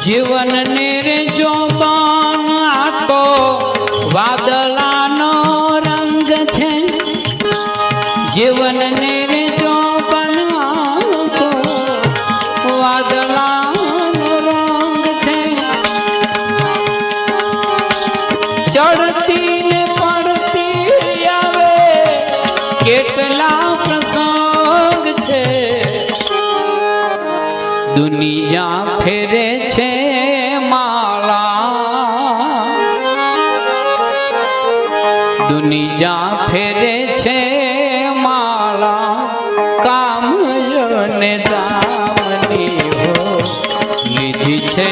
જીવન ને રે જોબાન આ તો વાદળાનો રંગ છે જીવન ને રે જોબાન આ તો વાદળાનો રંગ છે ચડતી ને પડતી આવે કેટલા પ્રસંગ છે દુનિયા ફેરે છે માળા દુનિયા ફેરે છે માળા કામ ને દામની હો લીધી છે